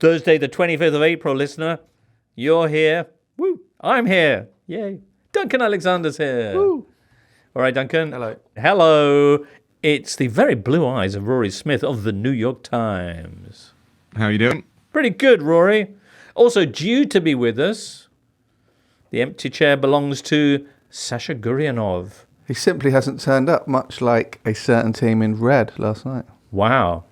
Thursday, the 25th of April, listener. You're here. Woo! I'm here. Yay. Duncan Alexander's here. Woo! All right, Duncan. Hello. Hello. It's the very blue eyes of Rory Smith of the New York Times. How are you doing? Pretty good, Rory. Also due to be with us, the empty chair belongs to Sasha Goryunov. He simply hasn't turned up, much like a certain team in red last night. Wow.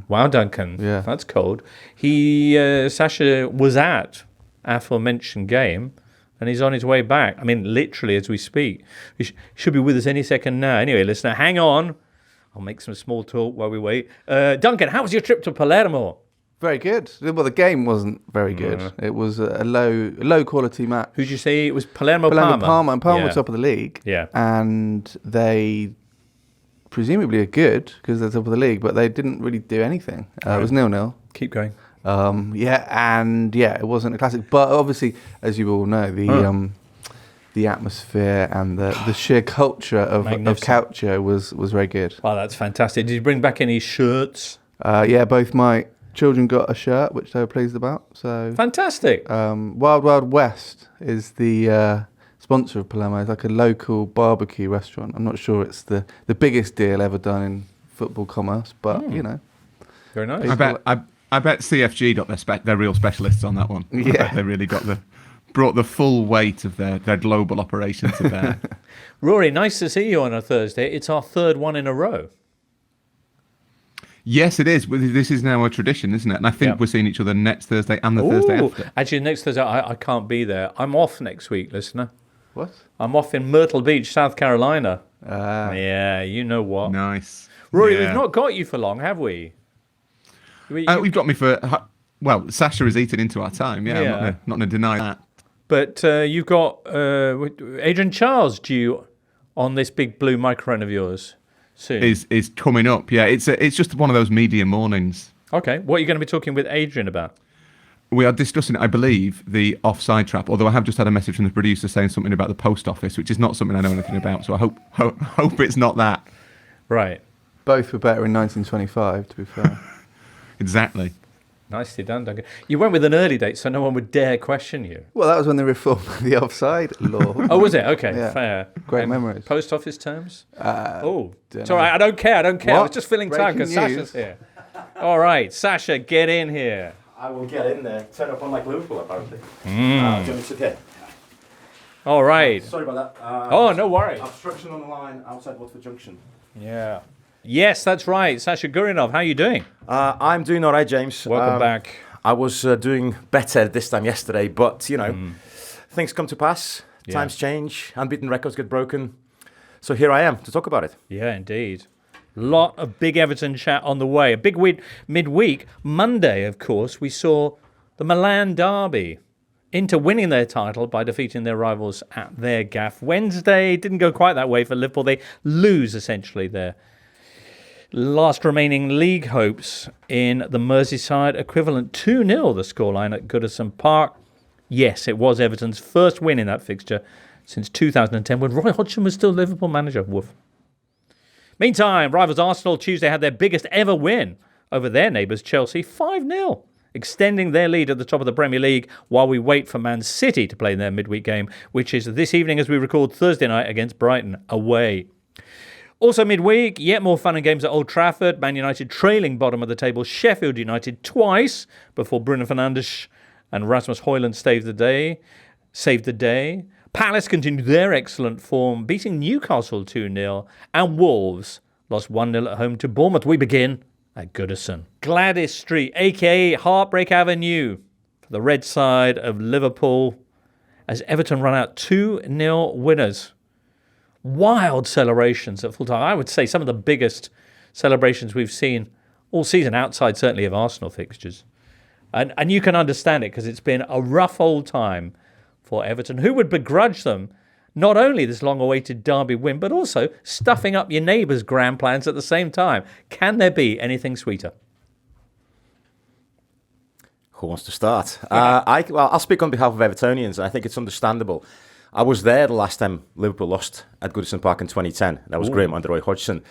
Wow, Duncan. Yeah. That's cold. Sasha was at aforementioned game, and he's on his way back. I mean, literally as we speak. He should be with us any second now. Anyway, listener, hang on. I'll make some small talk while we wait. Duncan, how was your trip to Palermo? Very good. Well, the game wasn't very good. It was a low quality match. Who'd you say? It was Palermo. Parma. And Parma were top of the league. Yeah. And they presumably are good because they're top of the league, but they didn't really do anything. It was 0-0. Keep going. It wasn't a classic. But obviously, as you all know, the atmosphere and the sheer culture of Calcio was very good. Wow, that's fantastic. Did you bring back any shirts? Both my children got a shirt, which they were pleased about. So fantastic. Wild Wild West is the sponsor of Palermo. It's like a local barbecue restaurant. I'm not sure it's the biggest deal ever done in football commerce, but you know, very nice. I bet CFG got their real specialists on that one. Yeah. I bet they really brought the full weight of their global operation to bear. Rory, nice to see you on a Thursday. It's our third one in a row. Yes, it is. This is now a tradition, isn't it? And I think we're seeing each other next Thursday and the Thursday after. Actually, next Thursday, I can't be there. I'm off next week, listener. What? I'm off in Myrtle Beach, South Carolina. Yeah, you know what. Nice. Rory, we've not got you for long, have we? We've got me for... Well, Sasha has eaten into our time, I'm not going to deny that. But you've got Adrian Charles due on this big blue microphone of yours soon. Is coming up, yeah. It's just one of those media mornings. Okay, what are you going to be talking with Adrian about? We are discussing, I believe, the offside trap, although I have just had a message from the producer saying something about the post office, which is not something I know anything about, so I hope it's not that. Right. Both were better in 1925, to be fair. Exactly. Nicely done, Duncan. You went with an early date, so no one would dare question you. Well, that was when they reformed the offside law. Oh, was it? Okay, Yeah. fair. Great memories. Post office terms? It's all Dunno. right. I don't care. I was just filling time Breaking because news. Sasha's here. All right, Sasha, get in here. I will get in there. Turn up on like Liverpool, apparently. Do you want me to sit here? All right. Sorry about that. Oh, no worries. Obstruction on the line outside Watford Junction. Yeah. Yes, that's right. Sasha Goryunov, how are you doing? I'm doing all right, James. Welcome back. I was doing better this time yesterday, but, you know, things come to pass. Yeah. Times change. Unbeaten records get broken. So here I am to talk about it. Yeah, indeed. Lot of big Everton chat on the way. A big midweek. Monday, of course, we saw the Milan derby. Inter winning their title by defeating their rivals at their gaff. Wednesday didn't go quite that way for Liverpool. They lose, essentially, their last remaining league hopes in the Merseyside equivalent. 2-0 the scoreline at Goodison Park. Yes, it was Everton's first win in that fixture since 2010 when Roy Hodgson was still Liverpool manager. Woof. Meantime, rivals Arsenal Tuesday had their biggest ever win over their neighbours Chelsea, 5-0, extending their lead at the top of the Premier League while we wait for Man City to play their midweek game, which is this evening as we record Thursday night against Brighton away. Also midweek, yet more fun and games at Old Trafford. Man United trailing bottom of the table Sheffield United twice before Bruno Fernandes and Rasmus Højlund saved the day. Palace continued their excellent form, beating Newcastle 2-0, and Wolves lost 1-0 at home to Bournemouth. We begin at Goodison. Gladys Street, a.k.a. Heartbreak Avenue, for the red side of Liverpool, as Everton run out 2-0 winners. Wild celebrations at full time. I would say some of the biggest celebrations we've seen all season, outside certainly of Arsenal fixtures. And you can understand it because it's been a rough old time for Everton. Who would begrudge them not only this long-awaited derby win, but also stuffing up your neighbours' grand plans at the same time? Can there be anything sweeter? Who wants to start? I'll speak on behalf of Evertonians, and I think it's understandable. I was there the last time Liverpool lost at Goodison Park in 2010. That was Graham under Roy Hodgson.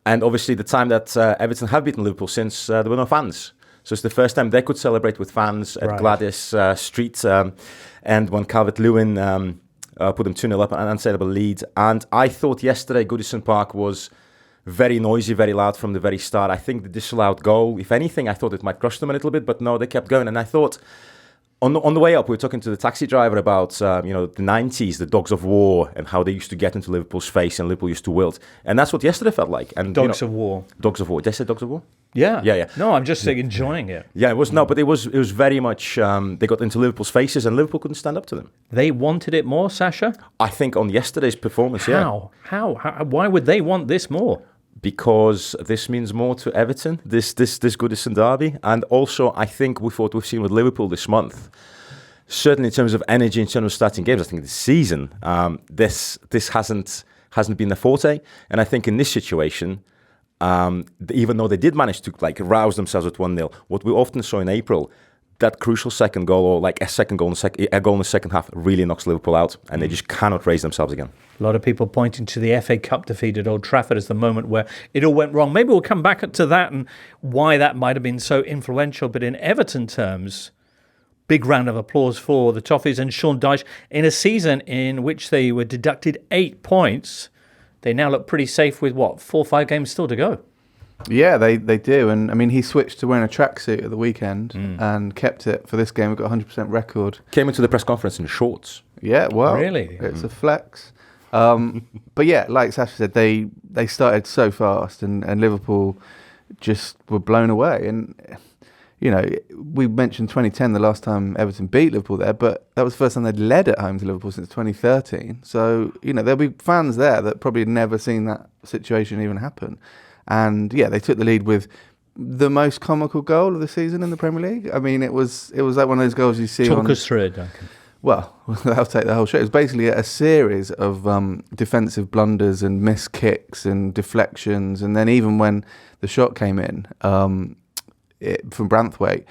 And obviously the time that Everton have beaten Liverpool since there were no fans. So it's the first time they could celebrate with fans at Right. Gladys Street. And when Calvert-Lewin put them 2-0 up, an unsellable lead. And I thought yesterday Goodison Park was very noisy, very loud from the very start. I think the disallowed goal, if anything, I thought it might crush them a little bit, but no, they kept going. And I thought, on the way up, we were talking to the taxi driver about the 90s, the dogs of war, and how they used to get into Liverpool's face and Liverpool used to wilt. And that's what yesterday felt like. And Dogs of war. Dogs of war. Did I say dogs of war? Yeah. Yeah. No, I'm just enjoying it. Yeah, it was but it was very much. They got into Liverpool's faces, and Liverpool couldn't stand up to them. They wanted it more, Sasha? I think on yesterday's performance, yeah. How? Why would they want this more? Because this means more to Everton, this Goodison derby, and also I think with what we've seen with Liverpool this month, certainly in terms of energy, in terms of starting games, I think this season, this hasn't been the forte, and I think in this situation, even though they did manage to rouse themselves at 1-0, what we often saw in April, that crucial second goal or a second goal, a goal in the second half really knocks Liverpool out, and they just cannot raise themselves again. A lot of people pointing to the FA Cup defeat at Old Trafford as the moment where it all went wrong. Maybe we'll come back to that and why that might have been so influential. But in Everton terms, big round of applause for the Toffees and Sean Dyche. In a season in which they were deducted 8 points, they now look pretty safe with, 4 or 5 games still to go. Yeah, they do. And I mean, he switched to wearing a tracksuit at the weekend and kept it for this game. We've got a 100% record. Came into the press conference in shorts. Yeah, well, Really? It's a flex. But yeah, like Sasha said, they started so fast and Liverpool just were blown away. And, we mentioned 2010, the last time Everton beat Liverpool there, but that was the first time they'd led at home to Liverpool since 2013. So, there'll be fans there that probably had never seen that situation even happen. And yeah, they took the lead with the most comical goal of the season in the Premier League. I mean, it was like one of those goals you see Talk us through it, Duncan. Well, I'll take the whole show. It was basically a series of defensive blunders and missed kicks and deflections. And then even when the shot came in from Branthwaite,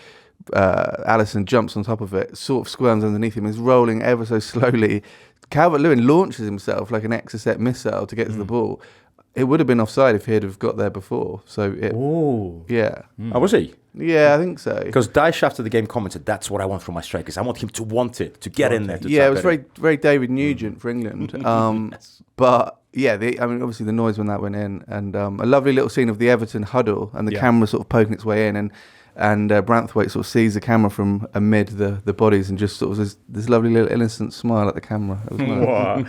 Alisson jumps on top of it, sort of squirms underneath him, is rolling ever so slowly. Calvert-Lewin launches himself like an Exocet missile to get to the ball. It would have been offside if he'd have got there before. So yeah. Oh, was he? Yeah, I think so. Because Dyche after the game commented, "That's what I want from my strikers. I want him to want it, to get in there." Yeah, it was very, very David Nugent for England. But yeah, obviously the noise when that went in, and a lovely little scene of the Everton huddle and the camera sort of poking its way in, and Branthwaite sort of sees the camera from amid the bodies and just sort of this lovely little innocent smile at the camera. It was nice. Wow.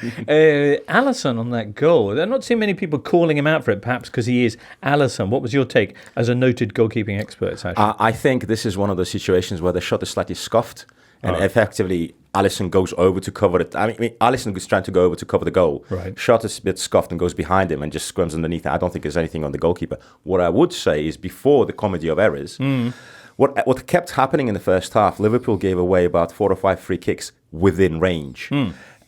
Alisson on that goal. I've not seen many people calling him out for it, perhaps because he is Alisson. What was your take as a noted goalkeeping expert, Sasha? I think this is one of those situations where the shot is slightly scuffed, and effectively Alisson goes over to cover it. I mean, Alisson is trying to go over to cover the goal. Right. Shot is a bit scuffed and goes behind him and just squirms underneath it. I don't think there's anything on the goalkeeper. What I would say is before the comedy of errors, what kept happening in the first half, Liverpool gave away about 4 or 5 free kicks within range.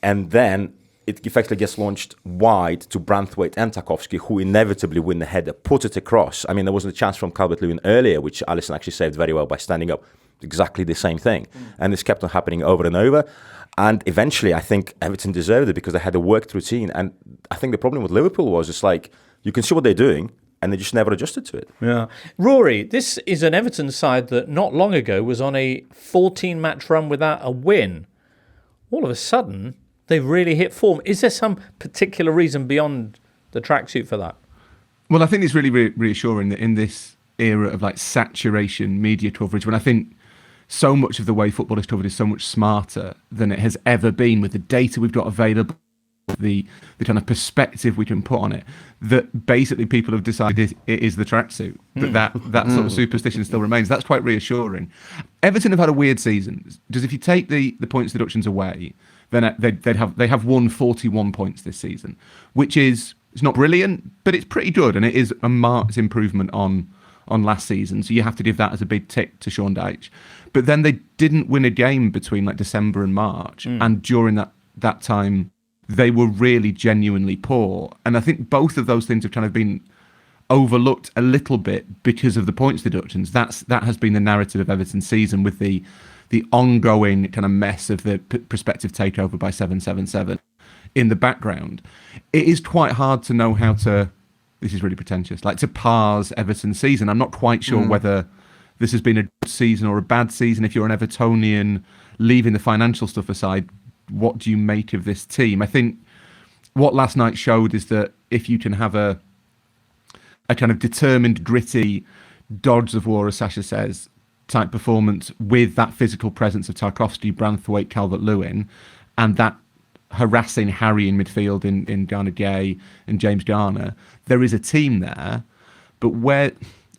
And then it effectively gets launched wide to Branthwaite and Tarkowski, who inevitably win the header, put it across. I mean, there wasn't a chance from Calvert-Lewin earlier, which Alisson actually saved very well by standing up. Exactly the same thing. And this kept on happening over and over. And eventually, I think Everton deserved it because they had a worked routine. And I think the problem with Liverpool was it's like, you can see what they're doing, and they just never adjusted to it. Yeah. Rory, this is an Everton side that not long ago was on a 14-match run without a win. All of a sudden, they've really hit form. Is there some particular reason beyond the tracksuit for that? Well, I think it's really reassuring that in this era of saturation media coverage, when I think so much of the way football is covered is so much smarter than it has ever been, with the data we've got available, the kind of perspective we can put on it, that basically people have decided it is the tracksuit, that sort of superstition still remains. That's quite reassuring. Everton have had a weird season, because if you take the points deductions away, then they have won 41 points this season, which is, it's not brilliant, but it's pretty good, and it is a marked improvement on last season. So you have to give that as a big tick to Sean Dyche. But then they didn't win a game between December and March, and during that time they were really genuinely poor. And I think both of those things have kind of been overlooked a little bit because of the points deductions. That has been the narrative of Everton's season, with the ongoing kind of mess of the prospective takeover by 777 in the background. It is quite hard to know how to, this is really pretentious, to parse Everton's season. I'm not quite sure whether this has been a good season or a bad season. If you're an Evertonian, leaving the financial stuff aside, what do you make of this team? I think what last night showed is that if you can have a kind of determined, gritty, dogs of war, as Sasha says, type performance with that physical presence of Tarkowski, Branthwaite, Calvert-Lewin, and that harassing Harry in midfield in Garner Gay and James Garner, there is a team there. But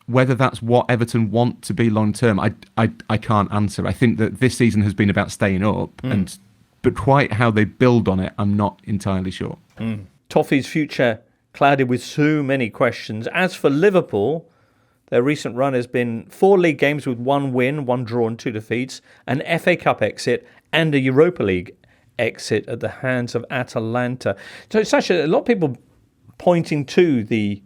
whether that's what Everton want to be long term, I can't answer. I think that this season has been about staying up, but quite how they build on it, I'm not entirely sure. Toffee's future clouded with so many questions. As for Liverpool, their recent run has been 4 league games with 1 win, 1 draw and 2 defeats, an FA Cup exit and a Europa League exit at the hands of Atalanta. So, Sasha, a lot of people pointing to the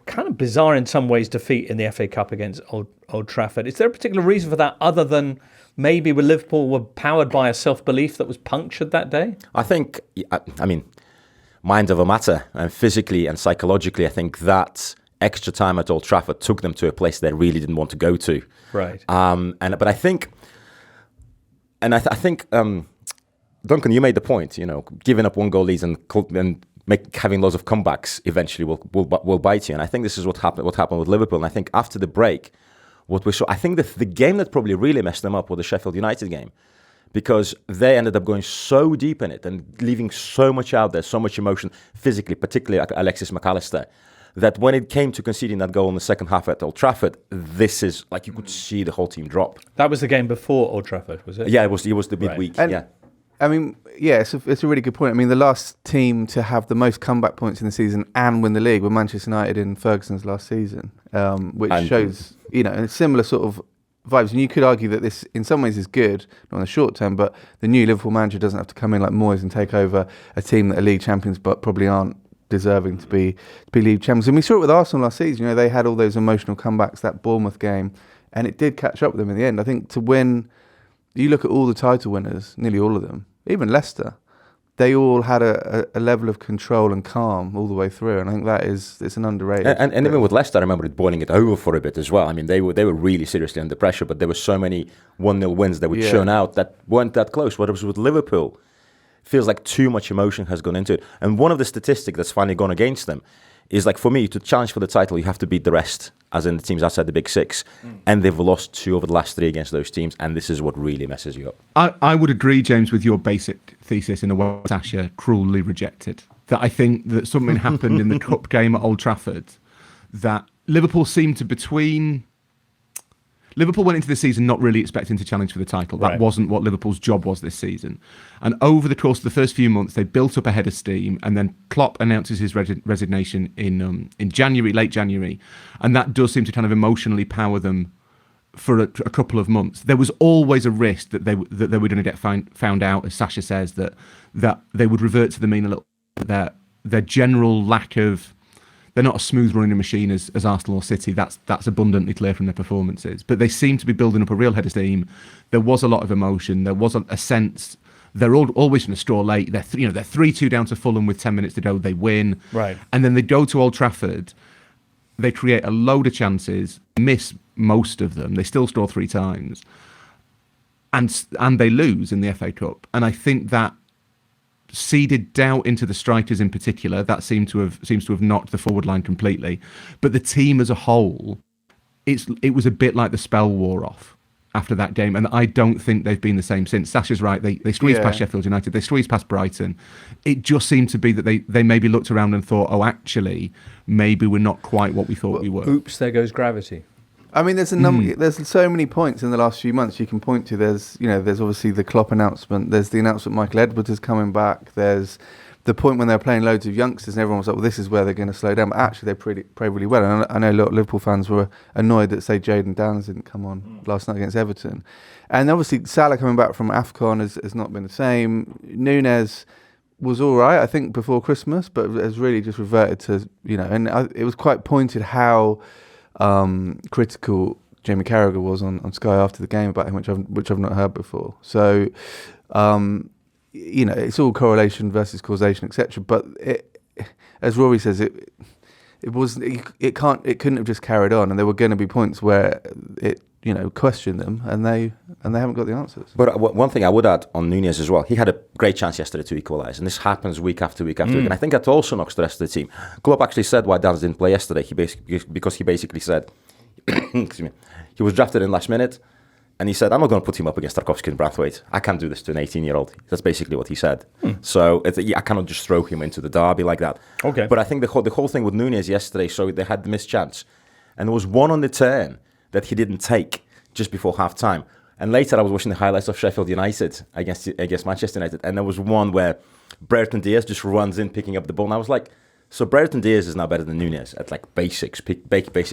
kind of bizarre in some ways defeat in the FA Cup against Old Trafford. Is there a particular reason for that other than maybe with Liverpool were powered by a self-belief that was punctured that day? I think, I mean, mind over matter, and physically and psychologically, I think that extra time at Old Trafford took them to a place they really didn't want to go to. Right. But I think, I think, Duncan, you made the point. Giving up 1-goal leads and having lots of comebacks eventually will bite you. And I think this is what happened with Liverpool. And I think after the break, what we saw, I think the game that probably really messed them up was the Sheffield United game, because they ended up going so deep in it and leaving so much out there, so much emotion physically, particularly Alexis McAllister, that when it came to conceding that goal in the second half at Old Trafford, this is like you could see the whole team drop. That was the game before Old Trafford, was it? Yeah, it was the midweek. And, yeah. I mean, yeah, it's a really good point. I mean, the last team to have the most comeback points in the season and win the league were Manchester United in Ferguson's last season, which shows, a similar sort of vibes. And you could argue that this, in some ways, is good, not in the short term, but the new Liverpool manager doesn't have to come in like Moyes and take over a team that are league champions but probably aren't deserving to be league champions. And we saw it with Arsenal last season. They had all those emotional comebacks, that Bournemouth game, and it did catch up with them in the end. I think to win, you look at all the title winners, nearly all of them, even Leicester, they all had a level of control and calm all the way through, and I think it's an underrated. And even with Leicester, I remember it boiling it over for a bit as well. I mean, they were really seriously under pressure, but there were so many 1-0 wins that would churn out that weren't that close. What it was with Liverpool, feels like too much emotion has gone into it. And one of the statistics that's finally gone against them is, like, for me, to challenge for the title, you have to beat the rest, as in the teams outside the big 6. And they've lost 2 over the last 3 against those teams, and this is what really messes you up. I would agree, James, with your basic thesis in a way Sasha cruelly rejected. That I think that something happened in the cup game at Old Trafford that Liverpool seemed to Liverpool went into the season not really expecting to challenge for the title. That wasn't what Liverpool's job was this season. And over the course of the first few months, they built up a head of steam, and then Klopp announces his resignation in January, late January, and that does seem to kind of emotionally power them for a couple of months. There was always a risk that they were going to get found out, as Sasha says, that they would revert to the mean a little. Their general lack of. They're not a smooth running machine as Arsenal or City. That's abundantly clear from their performances. But they seem to be building up a real head of steam. There was a lot of emotion. There was a sense they're always going to score late. They're 3-2 down to Fulham with 10 minutes to go. They win. Right. And then they go to Old Trafford. They create a load of chances, miss most of them. They still score 3 times, and they lose in the FA Cup. And I think that seeded doubt into the strikers in particular. That seems to have knocked the forward line completely. But the team as a whole, it was a bit like the spell wore off after that game, and I don't think they've been the same since. Sasha's right. They squeezed past Sheffield United. They squeezed past Brighton. It just seemed to be that they maybe looked around and thought, oh, actually, maybe we're not quite what we thought we were. Oops, there goes gravity. I mean, there's a number. There's so many points in the last few months you can point to. There's obviously the Klopp announcement. There's the announcement Michael Edwards is coming back. There's the point when they're playing loads of youngsters and everyone was like, well, this is where they're going to slow down. But actually, they played really well. And I know a lot of Liverpool fans were annoyed that, say, Jadon Downs didn't come on last night against Everton. And obviously, Salah coming back from AFCON has not been the same. Nunes was all right, I think, before Christmas, but has really just reverted to, and it was quite pointed how critical Jamie Carragher was on Sky after the game about him, which I've not heard before. So, it's all correlation versus causation, etc. But as Rory says, it couldn't have just carried on, and there were going to be points where it questioned them, and they haven't got the answers. But one thing I would add on Nunez as well, he had a great chance yesterday to equalise, and this happens week after week after week, and I think that also knocks the rest of the team. Klopp actually said why Dance didn't play yesterday. Because he basically said, excuse me, he was drafted in last minute, and he said, I'm not going to put him up against Tarkowski and Brathwaite. I can't do this to an 18-year-old. That's basically what he said. So I cannot just throw him into the derby like that. Okay. But I think the whole thing with Nunez yesterday, so they had the missed chance. And there was one on the turn that he didn't take just before half-time. And later I was watching the highlights of Sheffield United against Manchester United, and there was one where Brereton Diaz just runs in picking up the ball. And I was like, so Brereton Diaz is now better than Nunez at like basic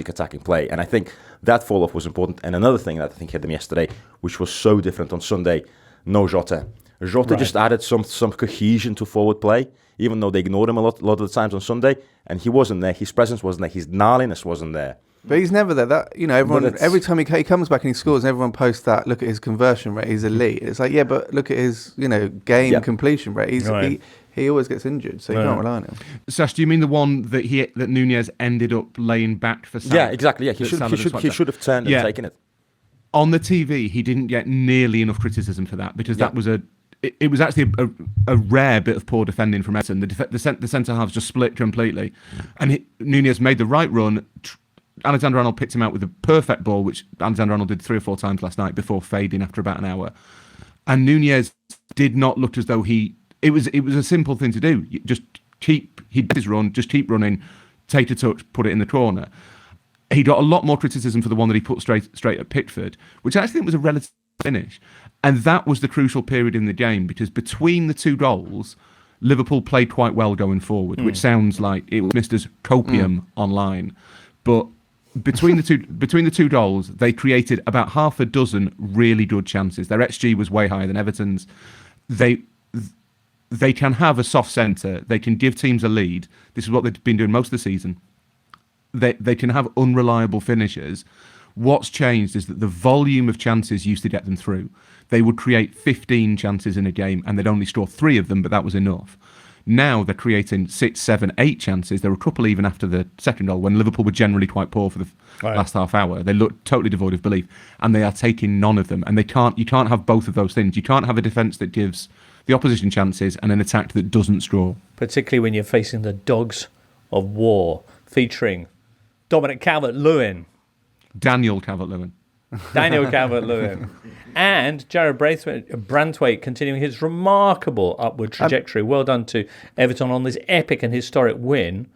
attacking play. And I think that fall-off was important. And another thing that I think hit them yesterday, which was so different on Sunday, no Jota. Jota just added some cohesion to forward play, even though they ignored him a lot of the times on Sunday. And he wasn't there. His presence wasn't there. His gnarliness wasn't there. But he's never there. That everyone every time he comes back and he scores, and everyone posts that. Look at his conversion rate. He's elite. It's like, yeah, but look at his game completion rate. He always gets injured, so you can't rely on him. Sash, do you mean the one that Nunez ended up laying back for Salah? Yeah, exactly. Yeah, he should have turned and taken it. On the TV, he didn't get nearly enough criticism for that, because that was it was actually a rare bit of poor defending from Everton. The centre halves just split completely, and Nunez made the right run. Alexander-Arnold picked him out with a perfect ball, which Alexander-Arnold did 3 or 4 times last night before fading after about an hour. And Nunez did not look as though it was a simple thing to do. He did his run, just keep running, take a touch, put it in the corner. He got a lot more criticism for the one that he put straight at Pickford, which I actually think was a relative finish. And that was the crucial period in the game, because between the 2 goals, Liverpool played quite well going forward, which sounds like it was missed as copium online. But between the two goals, they created about half a dozen really good chances. Their XG was way higher than Everton's. They can have a soft centre. They can give teams a lead. This is what they've been doing most of the season. They can have unreliable finishers. What's changed is that the volume of chances used to get them through. They would create 15 chances in a game, and they'd only score 3 of them, but that was enough. Now they're creating 6, 7, 8 chances. There were a couple even after the second goal, when Liverpool were generally quite poor for the last half hour. They looked totally devoid of belief, and they are taking none of them. And you can't have both of those things. You can't have a defence that gives the opposition chances and an attack that doesn't score. Particularly when you're facing the Dogs of War, featuring Dominic Calvert-Lewin. Daniel Calvert-Lewin. And Jared Brathwaite continuing his remarkable upward trajectory. Well done to Everton on this epic and historic win.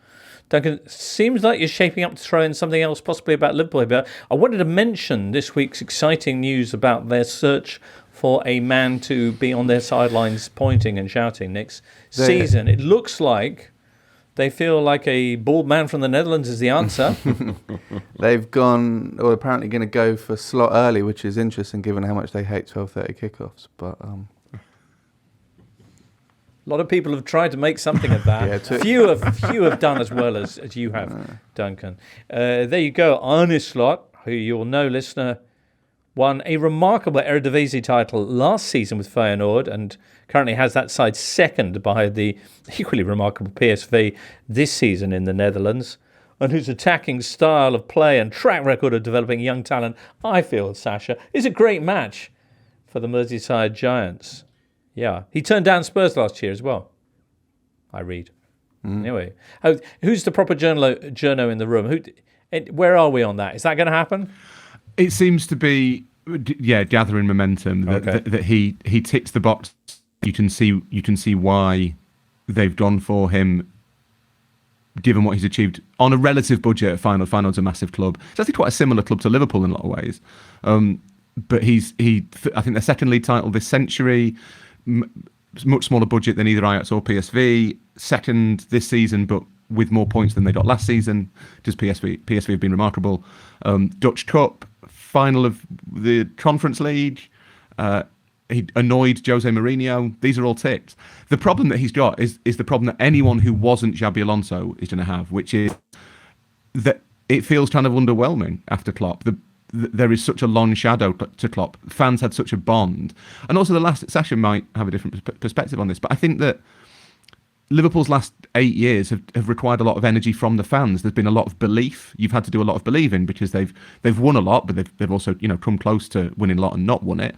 Duncan, seems like you're shaping up to throw in something else possibly about Liverpool. But I wanted to mention this week's exciting news about their search for a man to be on their sidelines pointing and shouting next season. It looks like they feel like a bald man from the Netherlands is the answer. They're apparently going to go for slot early, which is interesting given how much they hate 12:30 kickoffs. But a lot of people have tried to make something of that. Few have done as well as you have, Duncan. There you go. Arne Slot, who you'll know, listener, won a remarkable Eredivisie title last season with Feyenoord and currently has that side second behind the equally remarkable PSV this season in the Netherlands, and whose attacking style of play and track record of developing young talent, I feel, Sasha, is a great match for the Merseyside Giants. Yeah, he turned down Spurs last year as well, I read. Anyway, who's the proper journo in the room? Where are we on that? Is that going to happen? It seems to be, gathering momentum. That he ticks the box. You can see why they've gone for him, given what he's achieved on a relative budget at Feyenoord. Feyenoord's a massive club. It's actually quite a similar club to Liverpool in a lot of ways. But I think their second league title this century, much smaller budget than either Ajax or PSV. Second this season, but with more points than they got last season. Just PSV have been remarkable. Dutch Cup, final of the Conference League. He annoyed Jose Mourinho. These are all ticked. The problem that he's got is the problem that anyone who wasn't Xabi Alonso is going to have, which is that it feels kind of underwhelming after Klopp. There is such a long shadow to Klopp. Fans had such a bond. And also Sasha might have a different perspective on this, but I think that Liverpool's last 8 years have required a lot of energy from the fans. There's been a lot of belief. You've had to do a lot of believing because they've won a lot, but they've also come close to winning a lot and not won it.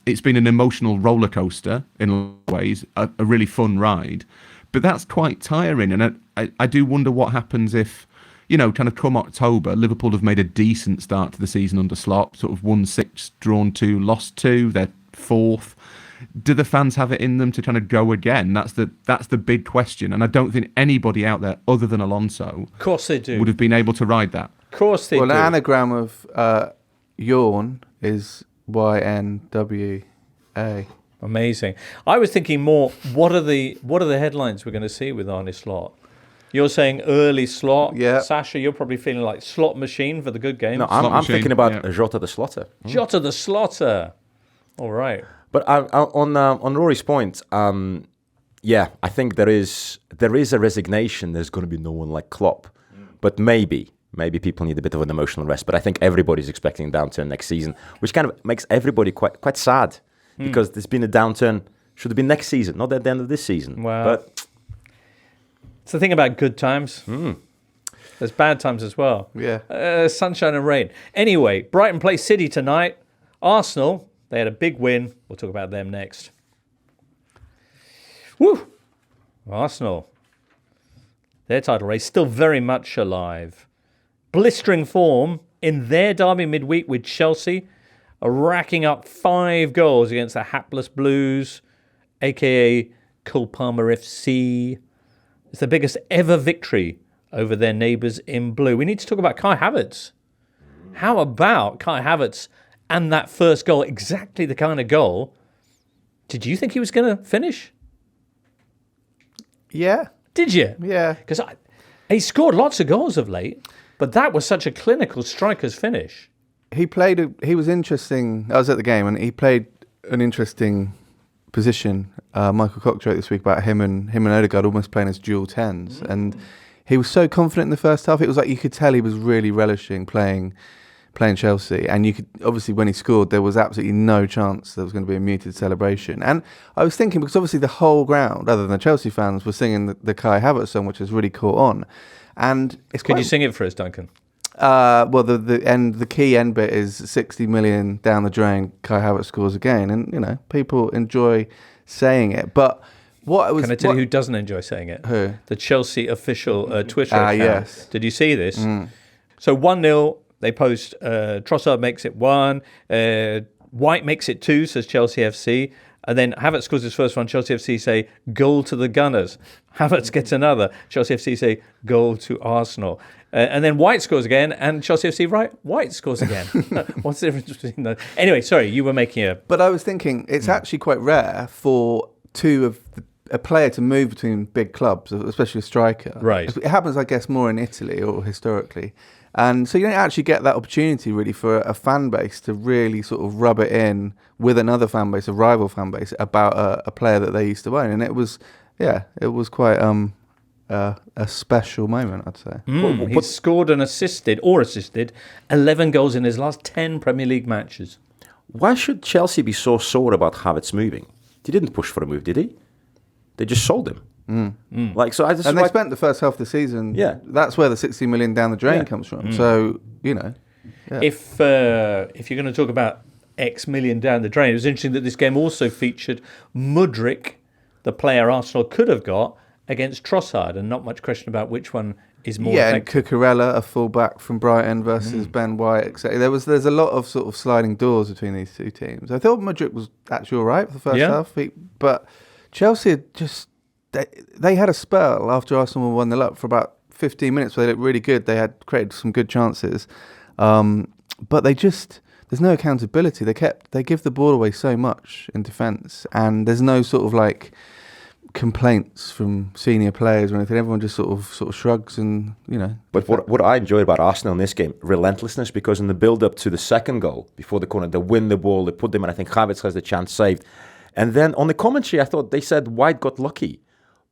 It's been an emotional roller coaster in a lot of ways, a really fun ride, but that's quite tiring. And I do wonder what happens if, kind of come October, Liverpool have made a decent start to the season under Klopp, sort of won 6, drawn 2, lost 2. They're 4th. Do the fans have it in them to kind of go again? That's the big question, and I don't think anybody out there other than Alonso, of course they do, would have been able to ride that. Of course they do. Well, an anagram of yawn is YNWA. Amazing. I was thinking more. What are the headlines we're going to see with Arne Slot? You're saying early slot. Yeah. Sasha, you're probably feeling like slot machine for the good games. No, I'm thinking about Jota the Slotter. Jota the Slotter. All right. But on Rory's point, I think there is a resignation. There's going to be no one like Klopp, but maybe people need a bit of an emotional rest. But I think everybody's expecting a downturn next season, which kind of makes everybody quite sad because there's been a downturn. Should have been next season, not at the end of this season. Wow. But it's the thing about good times. There's bad times as well. Yeah. Sunshine and rain. Anyway, Brighton play City tonight. Arsenal. They had a big win. We'll talk about them next. Woo! Arsenal. Their title race still very much alive. Blistering form in their derby midweek with Chelsea, are racking up 5 goals against the hapless Blues, a.k.a. Cole Palmer FC. It's the biggest ever victory over their neighbours in blue. We need to talk about Kai Havertz. How about Kai Havertz and that first goal, exactly the kind of goal? Did you think he was going to finish? Yeah. Did you? Yeah. Because he scored lots of goals of late, but that was such a clinical striker's finish. He was interesting. I was at the game and he played an interesting position. Michael Cox wrote this week about him and Odegaard almost playing as dual 10s. And he was so confident in the first half. It was like you could tell he was really relishing playing Chelsea, and you could obviously when he scored there was absolutely no chance there was going to be a muted celebration. And I was thinking, because obviously the whole ground other than the Chelsea fans were singing the Kai Havertz song, which has really caught on, and it's Could you sing it for us, Duncan? Well, the key end bit is 60 million down the drain, Kai Havertz scores again, and people enjoy saying it. But what I was can I tell you who doesn't enjoy saying it? Who? The Chelsea official Twitter account. Yes. Did you see this? So 1-0. They post, Trossard makes it 1, White makes it 2, says Chelsea FC, and then Havertz scores his first one, Chelsea FC say, goal to the Gunners. Havertz gets another, Chelsea FC say, goal to Arsenal. And then White scores again, and Chelsea FC write, White scores again. What's the difference between those? Anyway, sorry, you were making a... But I was thinking, it's actually quite rare for a player to move between big clubs, especially a striker. Right. It happens, I guess, more in Italy or historically. And so you don't actually get that opportunity really for a fan base to really sort of rub it in with another fan base, a rival fan base, about a player that they used to own. And it was quite a special moment, I'd say. He's scored and assisted 11 goals in his last 10 Premier League matches. Why should Chelsea be so sore about Havertz moving? He didn't push for a move, did he? They just sold him. And they spent the first half of the season. Yeah, that's where the 60 million down the drain comes from. So Yeah. If you're going to talk about X million down the drain, it was interesting that this game also featured Mudryk, the player Arsenal could have got, against Trossard, and not much question about which one is more effective. And Cucurella, a fullback from Brighton, versus Ben White, etc. There's a lot of sort of sliding doors between these two teams. I thought Mudryk was actually all right for the first half, but Chelsea had just... They had a spell after Arsenal won the up for about 15 minutes where they looked really good. They had created some good chances, but there's no accountability. They give the ball away so much in defence, and there's no sort of like complaints from senior players or anything. Everyone just sort of shrugs and But what I enjoyed about Arsenal in this game, relentlessness, because in the build-up to the second goal, before the corner, they win the ball, they put them in. I think Havertz has the chance saved, and then on the commentary, I thought they said White got lucky.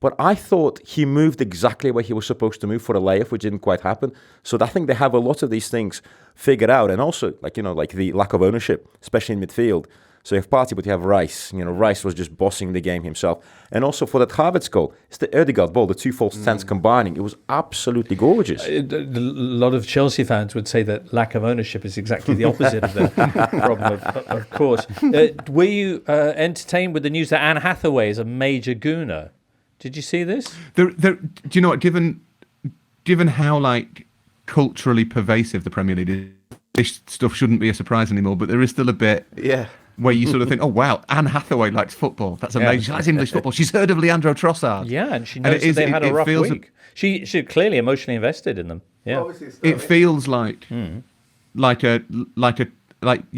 But I thought he moved exactly where he was supposed to move for a layoff, which didn't quite happen. So I think they have a lot of these things figured out. And also, like the lack of ownership, especially in midfield. So you have Partey, but you have Rice. Rice was just bossing the game himself. And also for that Havertz goal, it's the Ødegaard ball, the two false stands combining. It was absolutely gorgeous. A lot of Chelsea fans would say that lack of ownership is exactly the opposite of the problem, of course. Were you entertained with the news that Anne Hathaway is a major gooner? Did you see this? Do you know what? Given how culturally pervasive the Premier League is, this stuff shouldn't be a surprise anymore. But there is still a bit, where you sort of think, oh wow, Anne Hathaway likes football. That's amazing. She likes English football. She's heard of Leandro Trossard. Yeah, and she knows that they had a rough week. She's clearly emotionally invested in them. Yeah, it feels like you're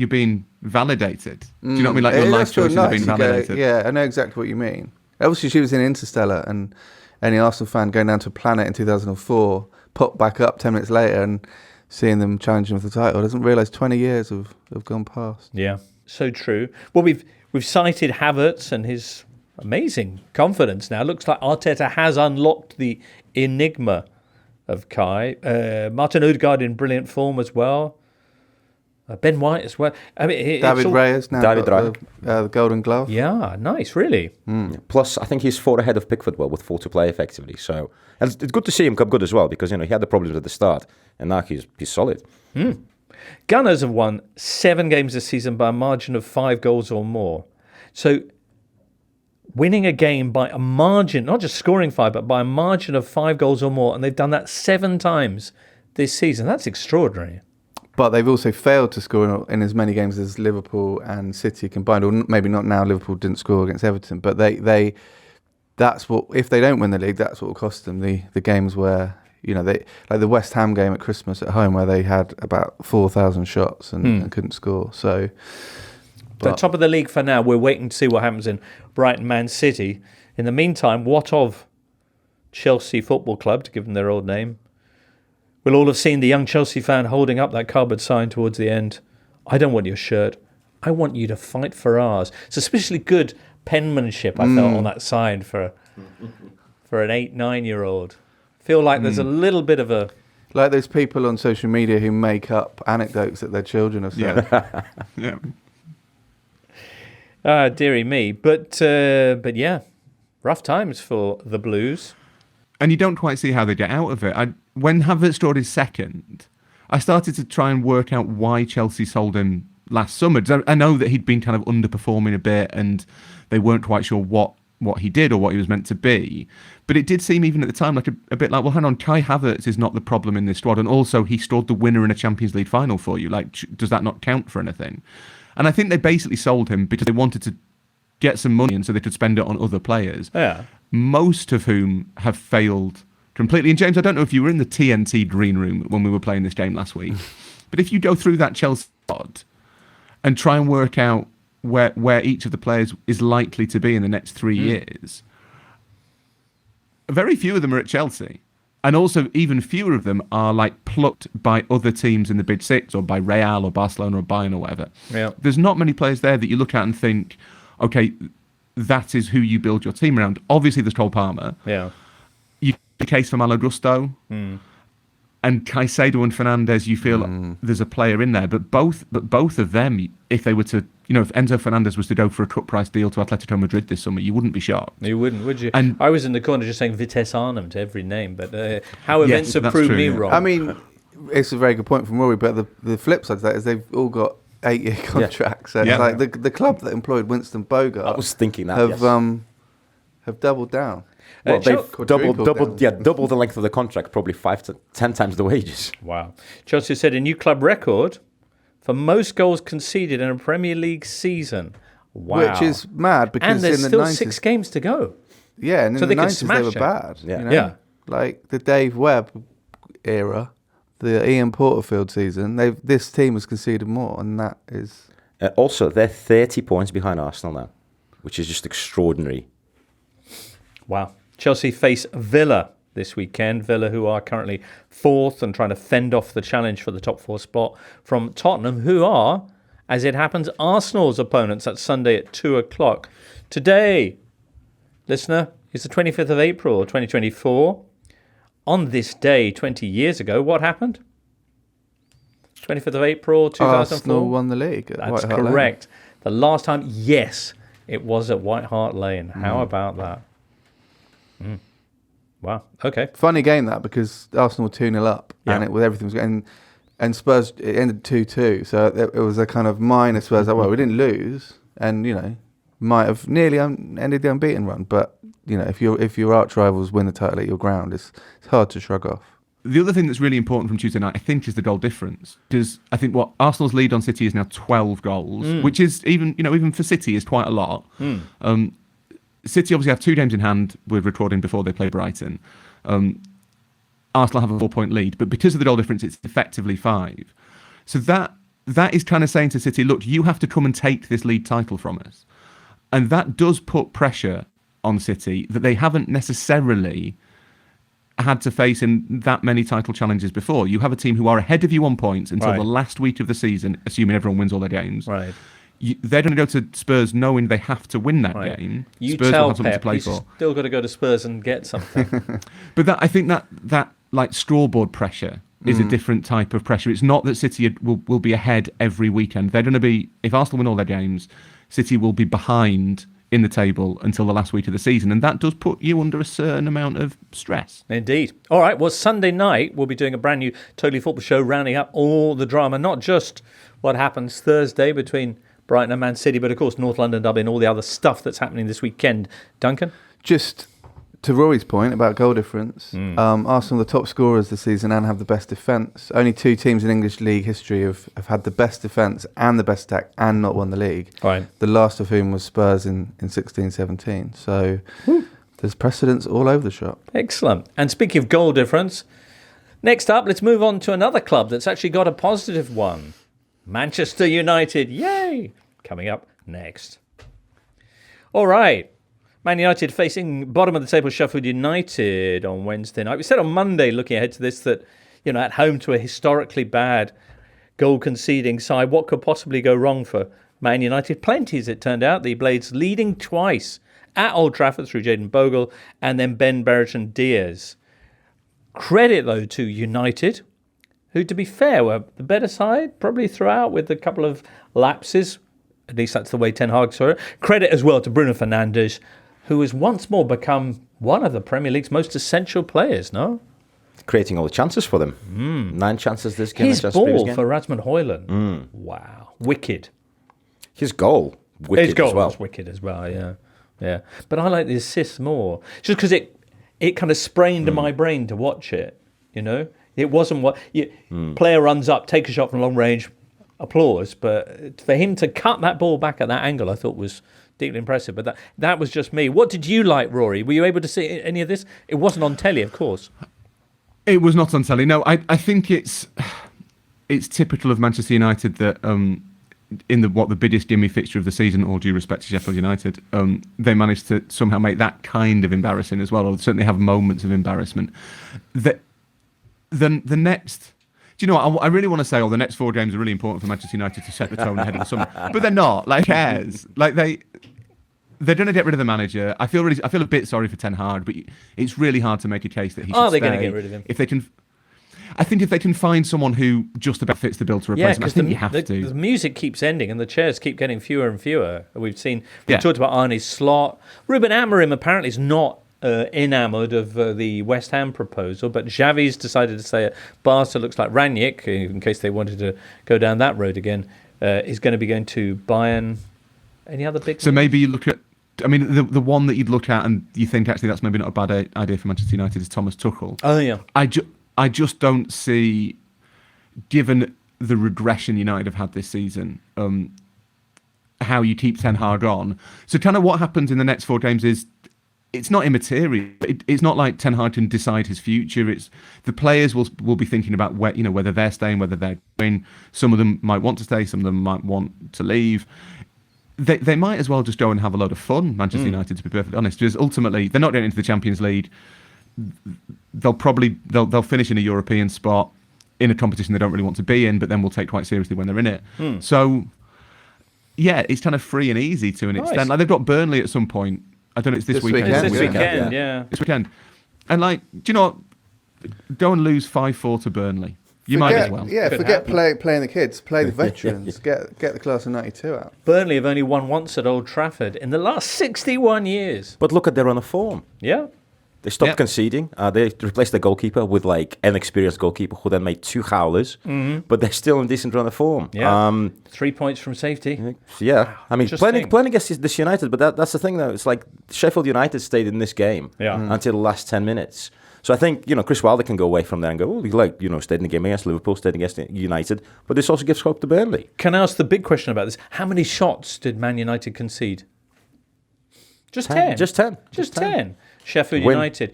being validated. Do you know what I mean? Like your life choices are being validated. Yeah, I know exactly what you mean. Obviously, she was in Interstellar, and any Arsenal fan going down to a planet in 2004 popped back up 10 minutes later and seeing them challenging for the title doesn't realise 20 years have gone past. Yeah, so true. Well, we've cited Havertz and his amazing confidence now. Looks like Arteta has unlocked the enigma of Kai. Martin Ødegaard in brilliant form as well. Ben White as well. I mean, David Reyes now got the Golden Glove. Yeah, nice, really. Plus, I think he's 4 ahead of Pickford, with 4 to play effectively. So and it's good to see him come good as well, because he had the problems at the start, and now he's solid. Gunners have won 7 games this season by a margin of 5 goals or more. So winning a game by a margin, not just scoring 5, but by a margin of 5 goals or more, and they've done that 7 times this season. That's extraordinary. But they've also failed to score in as many games as Liverpool and City combined, or maybe not now. Liverpool didn't score against Everton, but that's what, if they don't win the league, that's what will cost them the games where they, like the West Ham game at Christmas at home, where they had about 4,000 shots and couldn't score. So top of the league for now. We're waiting to see what happens in Brighton, Man City. In the meantime, what of Chelsea Football Club, to give them their old name? We'll all have seen the young Chelsea fan holding up that cardboard sign towards the end. I don't want your shirt. I want you to fight for ours. It's especially good penmanship, I felt, on that sign for an 8-9-year-old. Feel like there's a little bit of a... Like those people on social media who make up anecdotes that their children have said. Yeah. Dearie me. But yeah, rough times for the Blues. And you don't quite see how they get out of it. When Havertz scored his second, I started to try and work out why Chelsea sold him last summer. I know that he'd been kind of underperforming a bit and they weren't quite sure what he did or what he was meant to be. But it did seem even at the time like a bit like, well, hang on, Kai Havertz is not the problem in this squad. And also he scored the winner in a Champions League final for you. Like, does that not count for anything? And I think they basically sold him because they wanted to get some money and so they could spend it on other players. Yeah. Most of whom have failed completely. And James, I don't know if you were in the TNT green room when we were playing this game last week, but if you go through that Chelsea squad and try and work out where each of the players is likely to be in the next 3 years, very few of them are at Chelsea. And also even fewer of them are plucked by other teams in the Big Six or by Real or Barcelona or Bayern or whatever. Yeah. There's not many players there that you look at and think, okay, that is who you build your team around. Obviously, there's Cole Palmer. Yeah. You the case for Malo Gusto. And Caicedo and Fernandes, you feel there's a player in there. But both of them, if they were to, if Enzo Fernandez was to go for a cut price deal to Atletico Madrid this summer, you wouldn't be shocked. You wouldn't, would you? And I was in the corner just saying Vitesse Arnhem to every name, but how events have proved me wrong. I mean, it's a very good point from Rory, but the flip side of that is they've all got 8-year contracts. So it's like the club that employed Winston Bogart. I was thinking that have doubled down. Well, they've doubled the length of the contract, probably 5 to 10 times the wages. Wow. Chelsea set a new club record for most goals conceded in a Premier League season. Wow. Which is mad because and there's in the still 90s, 6 games to go. Yeah, and in So the they could 90s they smash were it. bad. Yeah. Yeah. Like the Dave Webb era, the Ian Porterfield season, this team has conceded more, and that is... Also, they're 30 points behind Arsenal now, which is just extraordinary. Wow. Chelsea face Villa this weekend. Villa, who are currently 4th and trying to fend off the challenge for the top 4 spot from Tottenham, who are, as it happens, Arsenal's opponents. That's Sunday at 2 o'clock. Today, listener, is the 25th of April, 2024. On this day, 20 years ago, what happened? 25th of April, 2004. Arsenal won the league. At That's White Hart Lane. correct. The last time, yes, it was at White Hart Lane. How about that? Wow. Okay. Funny game that, because Arsenal were 2-0 up, and everything was going. And Spurs, it ended 2-2, so it was a kind of minor Spurs. Well, we didn't lose, and might have nearly ended the unbeaten run. But if your arch rivals win the title at your ground, it's hard to shrug off. The other thing that's really important from Tuesday night, I think, is the goal difference. Because I think Arsenal's lead on City is now 12 goals, which is even for City is quite a lot. City obviously have 2 games in hand. We're recording before they play Brighton. Arsenal have a 4-point lead, but because of the goal difference, it's effectively 5. So that is kind of saying to City, look, you have to come and take this league title from us. And that does put pressure on City that they haven't necessarily had to face in that many title challenges before. You have a team who are ahead of you on points until the last week of the season, assuming everyone wins all their games. Right. They're going to go to Spurs knowing they have to win that game. You Spurs tell will have something Pep, to play he's for. still got to go to Spurs and get something. But I think that like scoreboard pressure is a different type of pressure. It's not that City will be ahead every weekend. They're going to be, if Arsenal win all their games, City will be behind in the table until the last week of the season, and that does put you under a certain amount of stress. Indeed. All right, well, Sunday night we'll be doing a brand new Totally Football show, rounding up all the drama, not just what happens Thursday between Brighton and Man City, but of course North London Derby and all the other stuff that's happening this weekend. Duncan? Just to Rory's point about goal difference, Arsenal are the top scorers this season and have the best defence. Only 2 teams in English league history have had the best defence and the best attack and not won the league. Right. The last of whom was Spurs in 16-17. So there's precedence all over the shop. Excellent. And speaking of goal difference, next up, let's move on to another club that's actually got a positive one. Manchester United. Yay! Coming up next. All right. Man United facing bottom of the table Sheffield United on Wednesday night. We said on Monday, looking ahead to this, that at home to a historically bad goal conceding side, what could possibly go wrong for Man United? Plenty, as it turned out. The Blades leading twice at Old Trafford through Jayden Bogle and then Ben Bertrand Diaz. Credit, though, to United, who, to be fair, were the better side, probably throughout with a couple of lapses. At least that's the way Ten Hag saw it. Credit as well to Bruno Fernandes, who has once more become one of the Premier League's most essential players, no? Creating all the chances for them. 9 chances this game. His ball for Rasmus Højlund. Wow. Wicked. His goal. Wicked His goal as well. was wicked as well, yeah. But I like the assists more. Just because it kind of sprained my brain to watch it, It wasn't what... Player runs up, take a shot from long range, applause. But for him to cut that ball back at that angle, I thought was deeply impressive. But that was just me. What did you like, Rory? Were you able to see any of this? It wasn't on telly, of course. It was not on telly. No, I think it's typical of Manchester United that in the biggest gimme fixture of the season, all due respect to Sheffield United, they managed to somehow make that kind of embarrassing as well, or certainly have moments of embarrassment. The next... Do you know what? I really want to say, the next 4 games are really important for Manchester United to set the tone ahead of the summer. But they're not. Like, who cares? Like, they're going to get rid of the manager. I feel a bit sorry for Ten Hag, but it's really hard to make a case that he should stay. Are they going to get rid of him? If they can... I think if they can find someone who just about fits the bill to replace him, I think you have to. The music keeps ending and the chairs keep getting fewer and fewer. We talked about Arne Slot. Ruben Amorim apparently is not enamoured of the West Ham proposal, but Xavi's decided to say it. Barca looks like Ranić, in case they wanted to go down that road again, is going to be going to Bayern. Any other big... So maybe you look at... I mean, the one that you'd look at and you think, actually, that's maybe not a bad idea for Manchester United is Thomas Tuchel. Oh, yeah. I just don't see, given the regression United have had this season, how you keep Ten Hag on. So kind of what happens in the next 4 games is, it's not immaterial. It's not like Ten Hag can decide his future. It's the players will be thinking about whether they're staying, whether they're going. Some of them might want to stay, some of them might want to leave. They might as well just go and have a load of fun, Manchester United, to be perfectly honest, because ultimately they're not getting into the Champions League. They'll finish in a European spot in a competition they don't really want to be in, but then will take quite seriously when they're in it. So, yeah, it's kind of free and easy to an extent. Like, they've got Burnley at some point. I don't know, it's this weekend. It's this weekend, yeah. This weekend. And, like, do you know what? Go and lose 5-4 to Burnley. You might as well. Yeah, Could forget happen. playing the kids, play the veterans, get the class of '92 out. Burnley have only won once at Old Trafford in the last 61 years. But look at their run of form. Yeah. They stopped Yep. conceding. They replaced the goalkeeper with like an experienced goalkeeper who then made 2 howlers. But they're still in decent run of form. Yeah. 3 points from safety. Yeah, I mean, Just playing think. against this United, but that's the thing though. It's like Sheffield United stayed in this game until the last 10 minutes. So I think, Chris Wilder can go away from there and go, stayed in the game against Liverpool, stayed against United. But this also gives hope to Burnley. Can I ask the big question about this? How many shots did Man United concede? Just 10. Just 10. Just 10. Sheffield Win. United.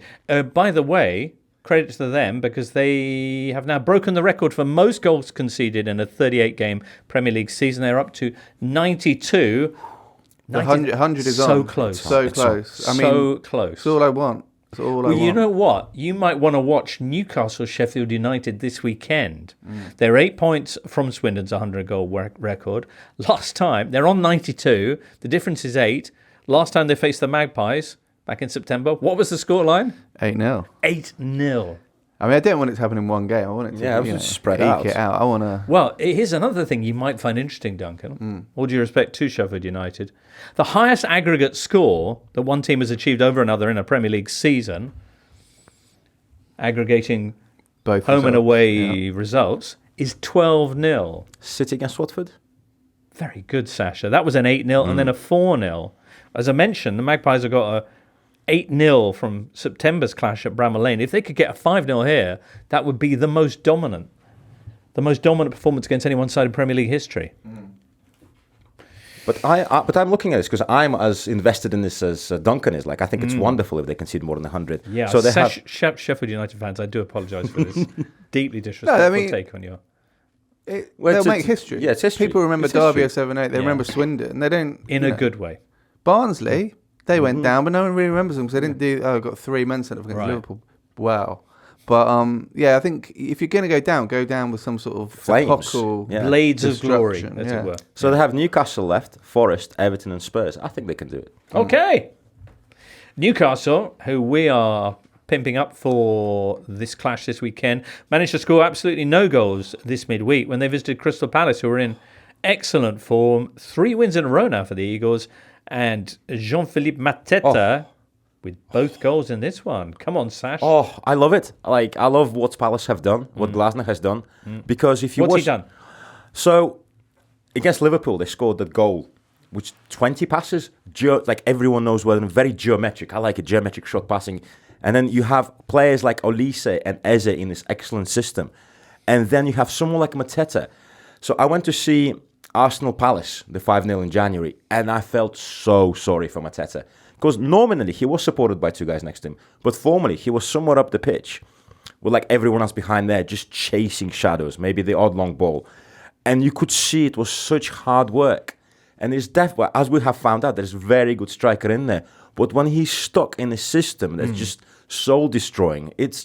By the way, credit to them because they have now broken the record for most goals conceded in a 38-game Premier League season. They're up to 92. 100 is so on. close. So close. I mean, so close. it's all I want. It's all I Well, want. you know what? You might want to watch Newcastle Sheffield United this weekend. They're 8 points from Swindon's 100-goal record. Last time, they're on 92. The difference is 8. Last time they faced the Magpies, back in September, what was the scoreline? 8-0. 8-0. I mean, I don't want it to happen in one game. I want it to Yeah, just spread eke out. it out. I want to. Well, here's another thing you might find interesting, Duncan. All due respect to Sheffield United. The highest aggregate score that one team has achieved over another in a Premier League season, aggregating Both home and results. away Yeah. results, is 12-0. City against Watford. Very good, Sasha. That was an 8-0 and then a 4-0. As I mentioned, the Magpies have got a 8-0 from September's clash at Bramall Lane. If they could get a 5-0 here, that would be the most dominant performance against any one side in Premier League history. But I'm looking at this because I'm as invested in this as Duncan is. Like, I think it's wonderful if they concede more than 100. Yeah, So they have. Sheffield United fans, I do apologise for this deeply disrespectful No, I mean- take on you. Well, They'll make history. Yeah, it's history. People remember It's Derby history. 07-8. They Yeah. remember Swindon. They don't. In you a know. good way. Barnsley, they went down, but no one really remembers them because they didn't do. Oh, got 3 men sent off against Right. Liverpool. Wow. But yeah, I think if you're going to go down with some sort of Flames. epochal Yeah. Blades of glory, destruction, as yeah. it were. So they have Newcastle left, Forest, Everton, and Spurs. I think they can do it. Okay. Newcastle, who we are pimping up for this clash this weekend, managed to score absolutely no goals this midweek when they visited Crystal Palace, who were in excellent form. 3 wins in a row now for the Eagles. And Jean-Philippe Mateta with both goals in this one. Come on, Sash. Oh, I love it. Like, I love what Palace have done, what Glasner has done. Because if you What's watch, he done? So against Liverpool, they scored that goal, which 20 passes, like everyone knows well, and very geometric. I like it, geometric shot passing. And then you have players like Olise and Eze in this excellent system. And then you have someone like Mateta. So I went to see Arsenal Palace, the 5-0 in January, and I felt so sorry for Mateta. Because nominally, he was supported by 2 guys next to him. But formally, he was somewhat up the pitch with like everyone else behind there, just chasing shadows, maybe the odd long ball. And you could see it was such hard work. And it's definitely, as we have found out, there's a very good striker in there. But when he's stuck in a system that's just soul destroying, it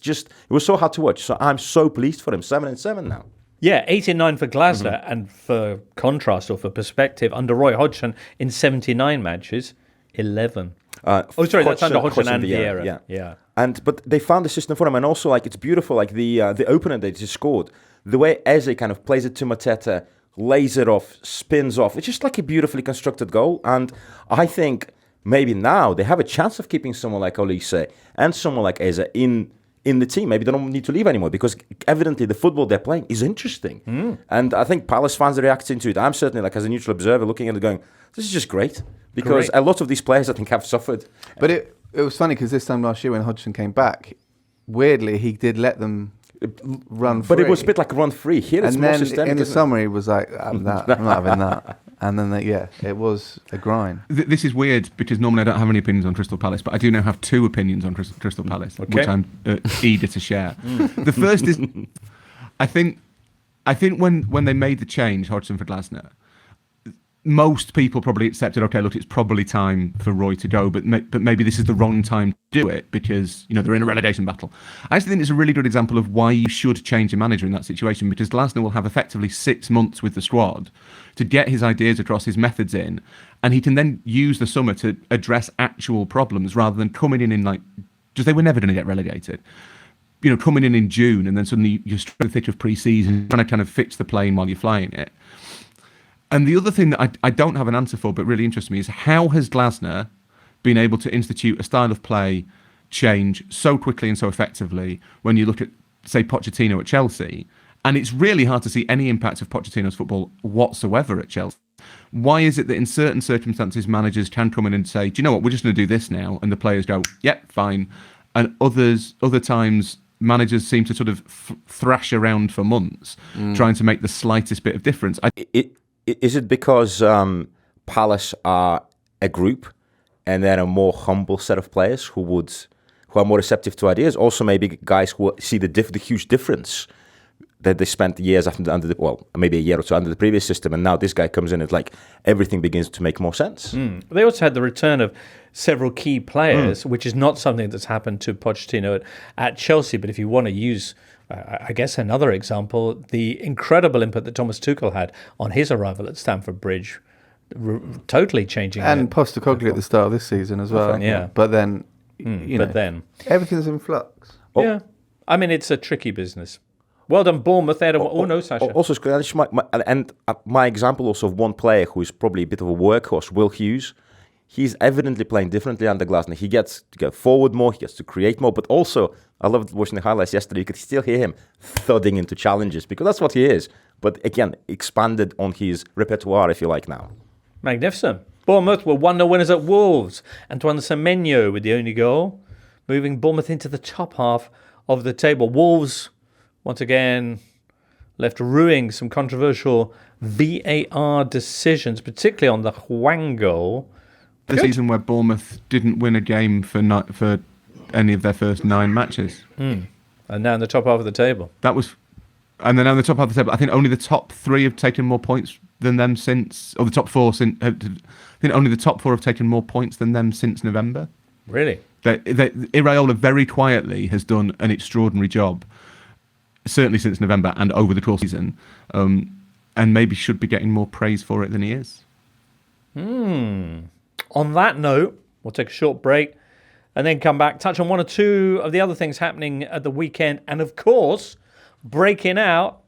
was so hard to watch. So I'm so pleased for him. 7-7 now. Yeah, 8-9 for Glasner, and for contrast or for perspective, under Roy Hodgson in 79 matches, 11. That's under Hodgson and Vieira. Yeah. But they found the system for him, and also like it's beautiful, like the opener that he scored, the way Eze kind of plays it to Mateta, lays it off, spins off. It's just like a beautifully constructed goal, and I think maybe now they have a chance of keeping someone like Olise and someone like Eze in the team. Maybe they don't need to leave anymore because evidently the football they're playing is interesting. And I think Palace fans are reacting to it. I'm certainly, like, as a neutral observer, looking at it going, this is just great. Because a lot of these players, I think, have suffered. But it was funny because this time last year when Hodgson came back, weirdly, he did let them run free. But it was a bit like run free. Here it's and more then systemic. in the isn't it? summer, he was like, I'm not having that. And then, it was a grind. This is weird because normally I don't have any opinions on Crystal Palace, but I do now have 2 opinions on Crystal Palace, which I'm eager to share. The first is, I think when they made the change, Hodgson for Glasner, most people probably accepted, okay, look, it's probably time for Roy to go, but maybe this is the wrong time to do it because, they're in a relegation battle. I actually think it's a really good example of why you should change a manager in that situation, because Glasner will have effectively 6 months with the squad to get his ideas across, his methods in, and he can then use the summer to address actual problems rather than coming in like, just they were never going to get relegated. coming in June and then suddenly you're straight in the thick of pre-season, trying to kind of fix the plane while you're flying it. And the other thing that I don't have an answer for, but really interests me, is how has Glasner been able to institute a style of play change so quickly and so effectively when you look at, say, Pochettino at Chelsea? And it's really hard to see any impact of Pochettino's football whatsoever at Chelsea. Why is it that in certain circumstances managers can come in and say, do you know what, we're just going to do this now, and the players go, yep, fine, and other times managers seem to sort of thrash around for months trying to make the slightest bit of difference. Is it because Palace are a group and they're a more humble set of players who are more receptive to ideas? Also, maybe guys who see the huge difference that they spent years maybe a year or two under the previous system, and now this guy comes in, it's like everything begins to make more sense. They also had the return of several key players, which is not something that's happened to Pochettino at Chelsea. But if you want to use, I guess, another example, the incredible input that Thomas Tuchel had on his arrival at Stamford Bridge, totally changing. And Postecoglou at the start of this season as well. Yeah. But then, everything's in flux. Yeah. I mean, it's a tricky business. Well done, Bournemouth. Sasha. Also, my example also of one player who is probably a bit of a workhorse, Will Hughes. He's evidently playing differently under Glasner. He gets to go forward more, he gets to create more, but also, I loved watching the highlights yesterday, you could still hear him thudding into challenges, because that's what he is. But again, expanded on his repertoire, if you like, now. Magnificent. Bournemouth were 1-0 winners at Wolves. Antoine Semenyo with the only goal, moving Bournemouth into the top half of the table. Wolves, once again, left ruining some controversial VAR decisions, particularly on the Hwang goal. The season where Bournemouth didn't win a game for any of their first 9 matches. And now in the top half of the table. And then on the top half of the table, I think only the top 3 have taken more points than them since, or the top 4 since. I think only the top 4 have taken more points than them since November. Really? Iraola very quietly has done an extraordinary job, certainly since November and over the course of the season, and maybe should be getting more praise for it than he is. On that note, we'll take a short break and then come back, touch on one or two of the other things happening at the weekend, and of course, breaking out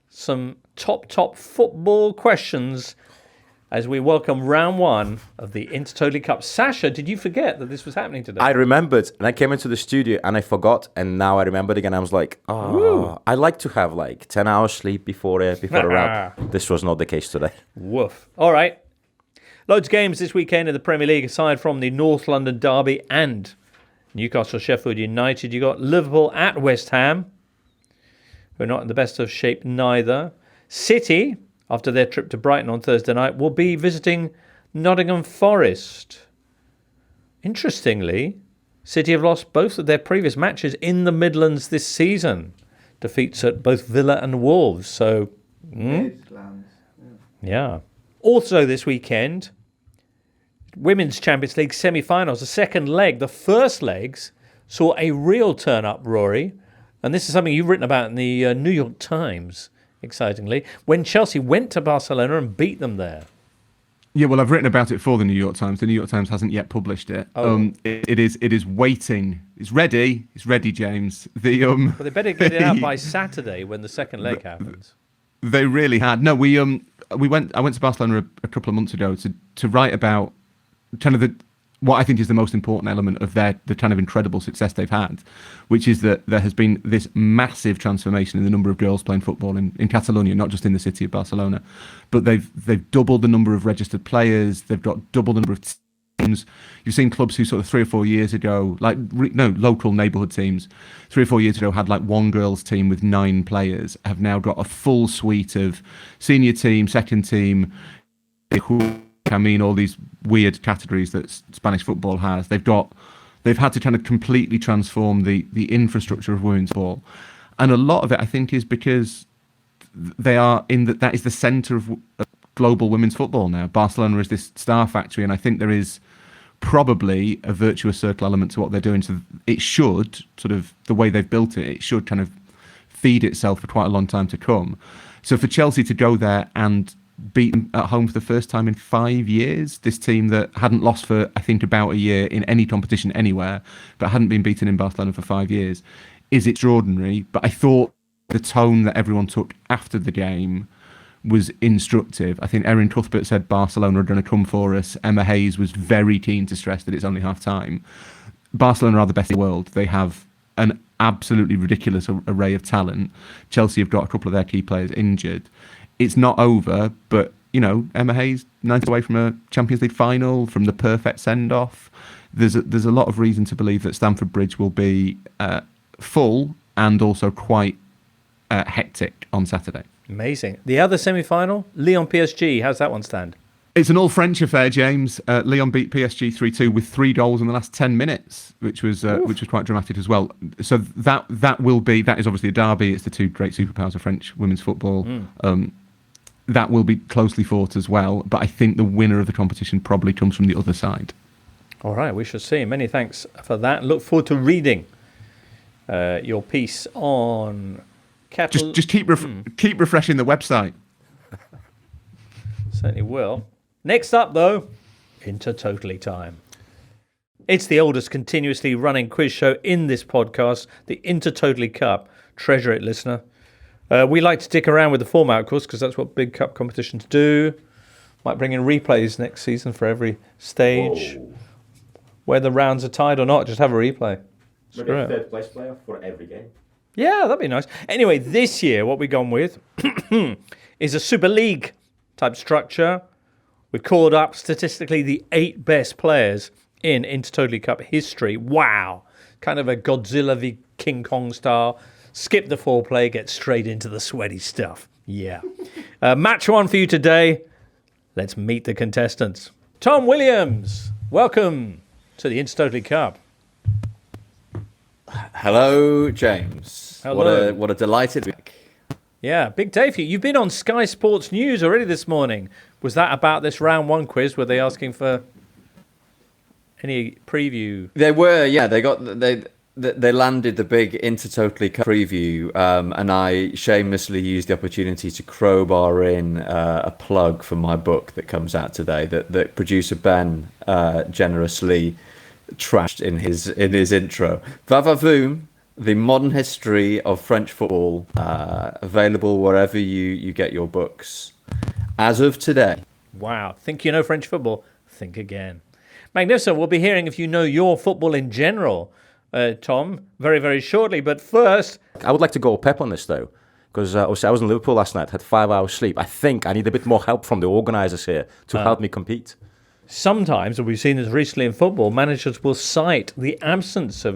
some top football questions as we welcome round 1 of the Intertotally Cup. Sasha, did you forget that this was happening today? I remembered, and I came into the studio and I forgot, and now I remembered again. I was like, I like to have like 10 hours sleep before a round. This was not the case today. Woof. All right. Loads of games this weekend in the Premier League, aside from the North London derby and Newcastle Sheffield United. You got Liverpool at West Ham, who are not in the best of shape neither. City, after their trip to Brighton on Thursday night, will be visiting Nottingham Forest. Interestingly, City have lost both of their previous matches in the Midlands this season. Defeats at both Villa and Wolves. So, yeah. Also this weekend, Women's Champions League semi-finals, the second leg. The first legs saw a real turn-up, Rory. And this is something you've written about in the New York Times, excitingly, when Chelsea went to Barcelona and beat them there. Yeah, well, I've written about it for the New York Times. The New York Times hasn't yet published it. It is waiting. It's ready, James. Well, they better get it out by Saturday when the second leg happens. They really had. No, I went to Barcelona a couple of months ago to write about kind of what I think is the most important element of the kind of incredible success they've had, which is that there has been this massive transformation in the number of girls playing football in Catalonia, not just in the city of Barcelona, but they've doubled the number of registered players. They've got double the number of teams. You've seen clubs who sort of 3 or 4 years ago, local neighbourhood teams, 3 or 4 years ago had like one girls team with 9 players, have now got a full suite of senior team, second team, all these weird categories that Spanish football has. They've had to kind of completely transform the infrastructure of women's football, and a lot of it I think is because they are that is the centre of global women's football now. Barcelona is this star factory, and I think there is probably a virtuous circle element to what they're doing. So it should, sort of the way they've built it, it should kind of feed itself for quite a long time to come. So for Chelsea to go there and beat them at home for the first time in 5 years, this team that hadn't lost for I think about a year in any competition anywhere, but hadn't been beaten in Barcelona for 5 years, is extraordinary. But I thought the tone that everyone took after the game was instructive. I think Erin Cuthbert said Barcelona are going to come for us. Emma Hayes was very keen to stress that it's only half time. Barcelona are the best in the world. They have an absolutely ridiculous array of talent. Chelsea have got a couple of their key players injured. It's not over, but Emma Hayes 9 away from a Champions League final, from the perfect send-off. There's a lot of reason to believe that Stamford Bridge will be full and also quite hectic on Saturday. Amazing. The other semi-final, Lyon PSG. How's that one stand? It's an all-French affair, James. Lyon beat PSG 3-2 with 3 goals in the last 10 minutes, which was quite dramatic as well. So that is obviously a derby. It's the two great superpowers of French women's football. That will be closely fought as well. But I think the winner of the competition probably comes from the other side. All right, we shall see. Many thanks for that. Look forward to reading your piece on Cattle. Just keep refreshing the website. Certainly will. Next up, though, Inter Totally time. It's the oldest continuously running quiz show in this podcast, the Inter Totally Cup. Treasure it, listener. We like to stick around with the format, of course, because that's what big cup competitions do. Might bring in replays next season for every stage. Whoa. Whether rounds are tied or not, just have a replay. Maybe a third place player for every game. Yeah, that'd be nice. Anyway, this year, what we've gone with is a Super League type structure. We've called up statistically the 8 best players in Inter Totally Cup history. Wow. Kind of a Godzilla v King Kong style. Skip the foreplay, get straight into the sweaty stuff. Yeah. Match 1 for you today. Let's meet the contestants. Tom Williams, welcome to the Inter Totally Cup. Hello, James. Hello. What a delighted week. Yeah, big day for you. You've been on Sky Sports News already this morning. Was that about this round 1 quiz? Were they asking for any preview? They were, yeah. They landed the big Inter Totally Cup preview, and I shamelessly used the opportunity to crowbar in a plug for my book that comes out today that producer Ben generously trashed in his intro. Va-va-voom, the modern history of French football, available wherever you get your books. As of today. Wow. Think you know French football? Think again. Magnificent. We'll be hearing if you know your football in general, Tom, very, very shortly. But first... I would like to go Pep on this, though, because I was in Liverpool last night, had 5 hours sleep. I think I need a bit more help from the organisers here to help me compete. Sometimes, and we've seen this recently in football, managers will cite the absence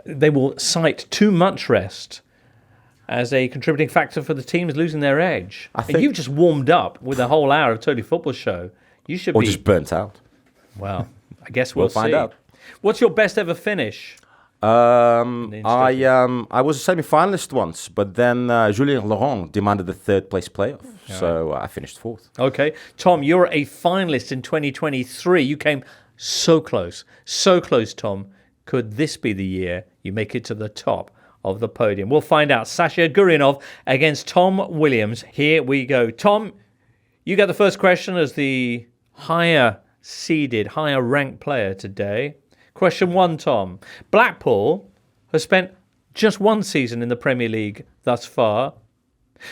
they will cite too much rest as a contributing factor for the teams losing their edge. And you've just warmed up with a whole hour of Totally Football Show. You should or be... just burnt out. Well, I guess we'll find see. out. What's your best ever finish? I was a semi-finalist once, but then Julien Laurent demanded the 3rd place playoff, so I finished 4th. Okay. Tom, you're a finalist in 2023. You came so close, Tom. Could this be the year you make it to the top of the podium? We'll find out. Sasha Goryunov against Tom Williams. Here we go. Tom, you get the first question as the higher ranked player today. Question 1, Tom. Blackpool has spent just 1 season in the Premier League thus far.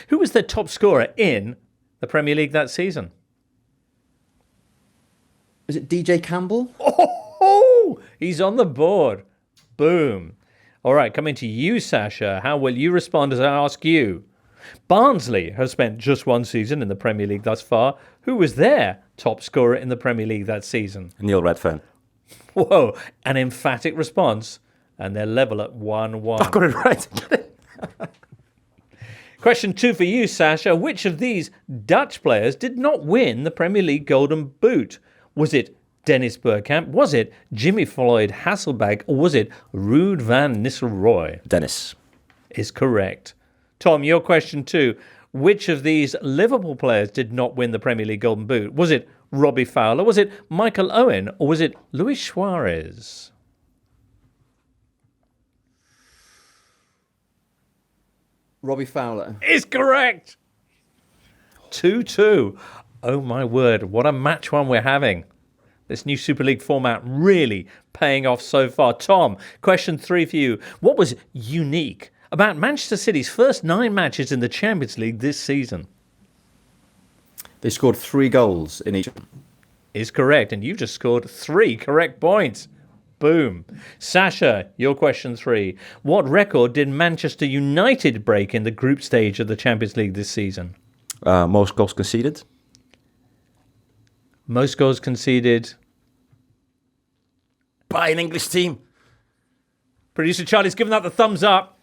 Who was their top scorer in the Premier League that season? Is it DJ Campbell? Oh, he's on the board. Boom. All right, coming to you, Sasha. How will you respond as I ask you? Barnsley has spent just 1 season in the Premier League thus far. Who was their top scorer in the Premier League that season? Neil Redfern. Whoa, an emphatic response. And they're level at 1-1. I got it right. Question 2 for you, Sasha. Which of these Dutch players did not win the Premier League Golden Boot? Was it Dennis Bergkamp? Was it Jimmy Floyd Hasselbank? Or was it Ruud van Nistelrooy? Dennis. Is correct. Tom, your question 2. Which of these Liverpool players did not win the Premier League Golden Boot? Was it Robbie Fowler? Was it Michael Owen? Or was it Luis Suarez? Robbie Fowler. Is correct. 2-2. Oh, my word. What a match one we're having. This new Super League format really paying off so far. Tom, question 3 for you. What was unique about Manchester City's first 9 matches in the Champions League this season? They scored 3 goals in each. Is correct, and you just scored 3 correct points. Boom. Sasha, your question 3. What record did Manchester United break in the group stage of the Champions League this season? Most goals conceded. Most goals conceded By an English team. Producer Charlie's given that the thumbs up.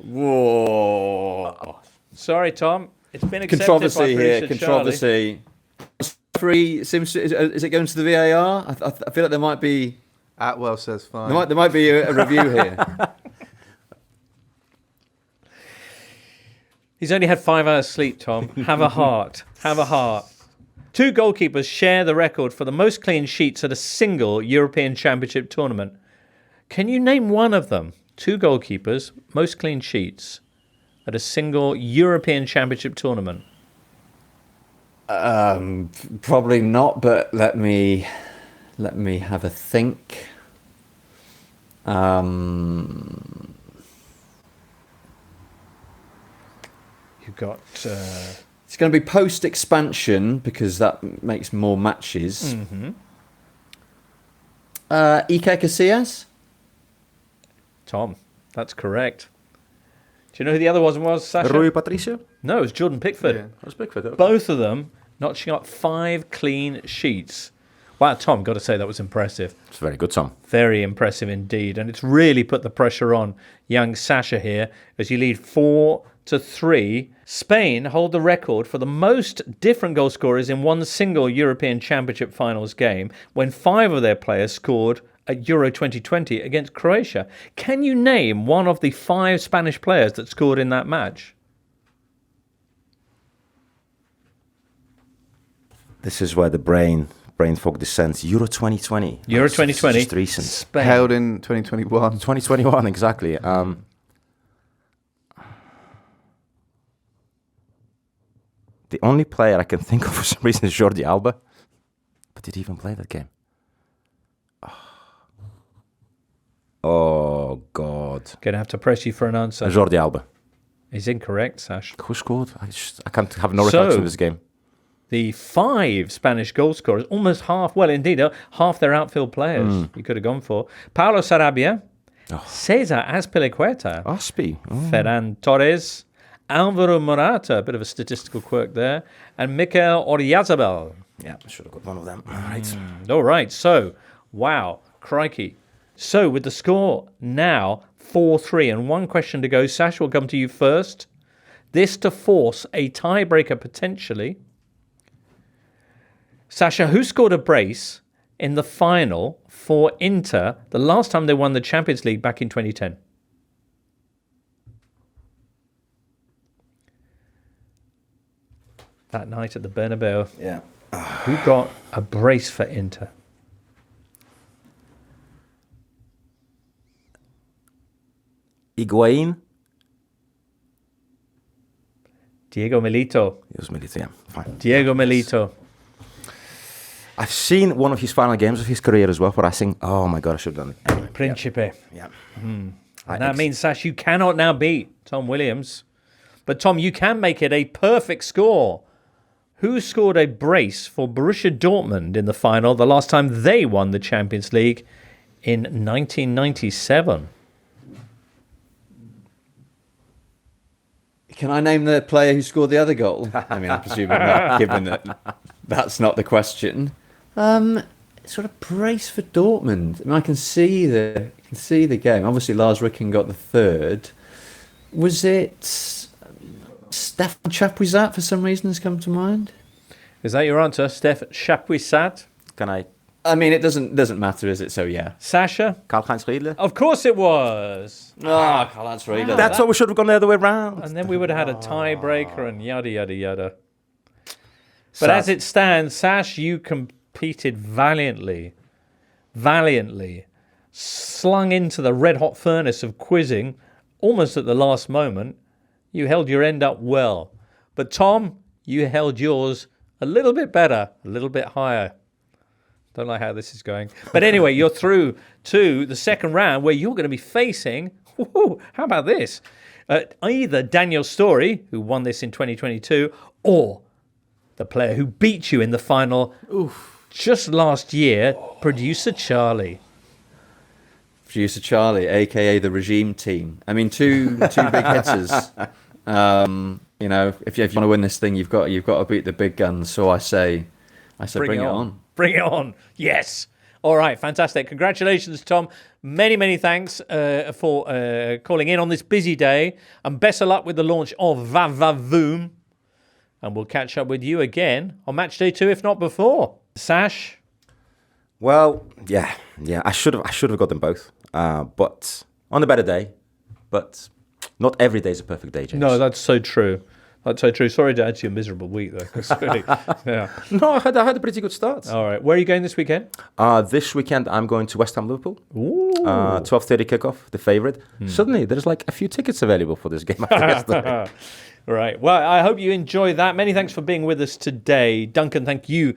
Whoa. Sorry, Tom. It's been accepted Controversy by here. producer Controversy. Free seems. Is it going to the VAR? I feel like there might be. Atwell says fine. There might be a review here. He's only had 5 hours sleep, Tom. Have a heart. Have a heart. 2 goalkeepers share the record for the most clean sheets at a single European Championship tournament. Can you name one of them? 2 goalkeepers, most clean sheets at a single European Championship tournament. Probably not, but let me have a think. You've got... It's going to be post-expansion because that makes more matches. Mm-hmm. Iker Casillas? Tom, that's correct. Do you know who the other one was, Sasha? Rui Patricio? No, it was Jordan Pickford. Yeah. That was Pickford. Okay. Both of them notching up 5 clean sheets. Wow, Tom, got to say that was impressive. It's very good, Tom. Very impressive indeed. And it's really put the pressure on young Sasha here as you lead 4-3. Spain hold the record for the most different goal scorers in one single European Championship finals game when 5 of their players scored at Euro 2020 against Croatia. Can you name one of the 5 Spanish players that scored in that match? This is where the brain fog descends. Euro 2020. Euro 2020. Just recent. Spain. Held in 2021. 2021, exactly. The only player I can think of for some reason is Jordi Alba. But did he even play that game? Oh, God. Gonna have to press you for an answer. Jordi Alba. Is incorrect, Sash. Who scored? I can't have no recollection of this game. The 5 Spanish goal scorers, almost half, well, indeed, half their outfield players you could have gone for. Paulo Sarabia, Cesar Azpilicueta, Aspi. Ferran Torres, Alvaro Morata, a bit of a statistical quirk there, and Mikel Oyarzabal. Yeah, I should have got one of them. All right. All right, so, wow, crikey. So, with the score now 4-3 and 1 question to go, Sash will come to you first. This to force a tiebreaker potentially. Sasha, who scored a brace in the final for Inter the last time they won the Champions League back in 2010? That night at the Bernabeu. Yeah. Who got a brace for Inter? Higuain. Diego Milito. It was Milito, yeah. Fine. Diego Milito. I've seen one of his final games of his career as well, but I think, oh my God, I should have done it. Anyway, Principe. yeah. And that means, Sash, you cannot now beat Tom Williams. But, Tom, you can make it a perfect score. Who scored a brace for Borussia Dortmund in the final the last time they won the Champions League in 1997? Can I name the player who scored the other goal? I mean, I'm presuming not, given that that's not the question. Sort of brace for Dortmund. I mean, I can see the game. Obviously, Lars Ricken got the third. Was it Stefan Chapuisat for some reason has come to mind? Is that your answer, Steph Chapuisat? Can I? I mean, it doesn't matter, is it? So yeah. Sasha? Karl-Heinz Riedle? Of course it was. Karl-Heinz Riedle. That's what we should have gone the other way around. And then we would have had a tiebreaker and yada, yada, yada. But Sash. as it stands, Sash, you competed valiantly, slung into the red-hot furnace of quizzing almost at the last moment. You held your end up well. But Tom, you held yours a little bit better, a little bit higher. Don't like how this is going. But anyway, you're through to the second round where you're going to be facing, how about this? Either Daniel Story, who won this in 2022, or the player who beat you in the final just last year, Producer Charlie. Producer Charlie, a.k.a. the regime team. I mean, two big hitters. You know, if you want to win this thing, you've got to beat the big guns. So I say bring it on. Bring it on. Yes. All right. Fantastic. Congratulations, Tom. Many, many thanks for calling in on this busy day. And best of luck with the launch of Vavavoom. And we'll catch up with you again on match day 2, if not before. Sash? Well, yeah. I should have got them both. But on a better day. But not every day is a perfect day, James. No, that's so true. That's so true. Sorry to add to your miserable week, though. 'Cause really, yeah. No, I had a pretty good start. All right. Where are you going this weekend? This weekend, I'm going to West Ham Liverpool. Ooh. 12:30 kickoff, the favourite. Suddenly, there's like a few tickets available for this game after yesterday. Right. Well, I hope you enjoy that. Many thanks for being with us today. Duncan, thank you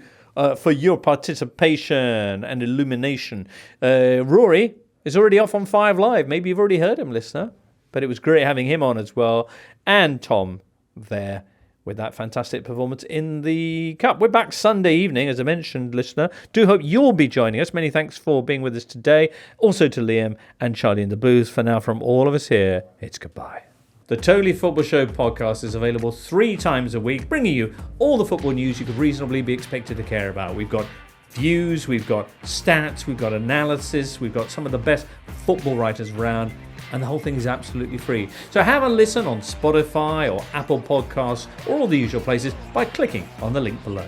for your participation and illumination. Rory is already off on 5 Live. Maybe you've already heard him, listener. But it was great having him on as well. And Tom there with that fantastic performance in the Cup. We're back Sunday evening, as I mentioned, listener. Do hope you'll be joining us. Many thanks for being with us today. Also to Liam and Charlie in the booth. For now, from all of us here, it's goodbye. The Totally Football Show podcast is available 3 times a week, bringing you all the football news you could reasonably be expected to care about. We've got views, we've got stats, we've got analysis, we've got some of the best football writers around, and the whole thing is absolutely free. So have a listen on Spotify or Apple Podcasts or all the usual places by clicking on the link below.